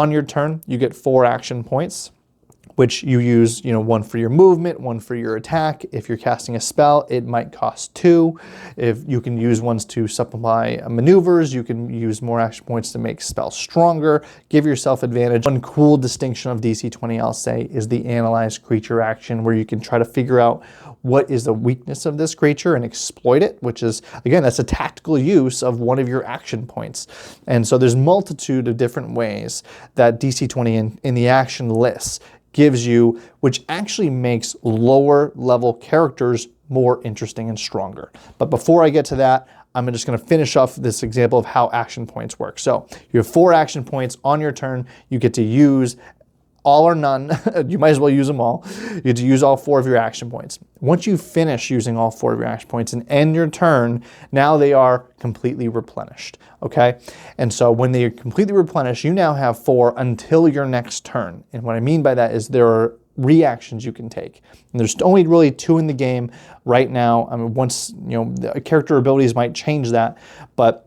On your turn, you get 4 action points, which you use, one for your movement, one for your attack. If you're casting a spell, it might cost 2. If you can use ones to supply maneuvers, you can use more action points to make spells stronger, give yourself advantage. One cool distinction of DC 20, I'll say, is the analyze creature action, where you can try to figure out what is the weakness of this creature and exploit it, which is, again, that's a tactical use of one of your action points. And so there's multitude of different ways that DC 20 in the action lists gives you, which actually makes lower level characters more interesting and stronger. But before I get to that, I'm just going to finish off this example of how action points work. So you have 4 action points on your turn. You get to use all or none. You might as well use them all. You get to use all 4 of your action points. Once you finish using all 4 of your action points and end your turn, now they are completely replenished, okay? And so when they are completely replenished, you now have 4 until your next turn. And what I mean by that is there are reactions you can take. And there's only really 2 in the game right now. I mean, once, the character abilities might change that, but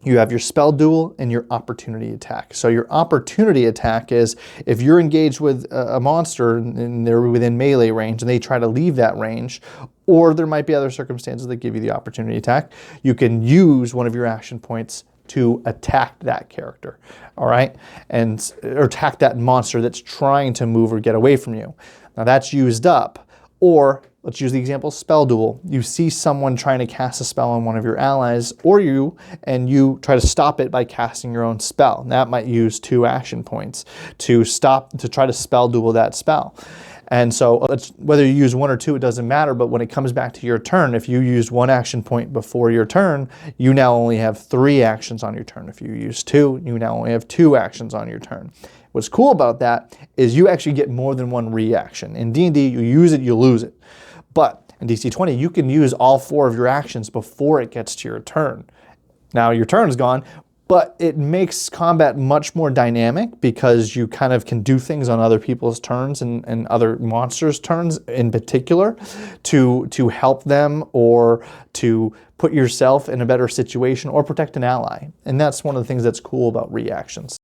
you have your spell duel and your opportunity attack. So your opportunity attack is if you're engaged with a monster and they're within melee range and they try to leave that range, or there might be other circumstances that give you the opportunity attack, you can use one of your action points to attack that character, all right? Or attack that monster that's trying to move or get away from you. Now that's used up. Or let's use the example spell duel. You see someone trying to cast a spell on one of your allies or you, and you try to stop it by casting your own spell. That might use 2 action points to try to spell duel that spell. And so whether you use 1 or 2, it doesn't matter, but when it comes back to your turn, if you used 1 action point before your turn, you now only have 3 actions on your turn. If you use 2, you now only have 2 actions on your turn. What's cool about that is you actually get more than 1 reaction. In D&D, you use it, you lose it. But in DC 20, you can use all 4 of your actions before it gets to your turn. Now your turn is gone, but it makes combat much more dynamic because you kind of can do things on other people's turns and other monsters' turns in particular to help them or to put yourself in a better situation or protect an ally. And that's one of the things that's cool about reactions.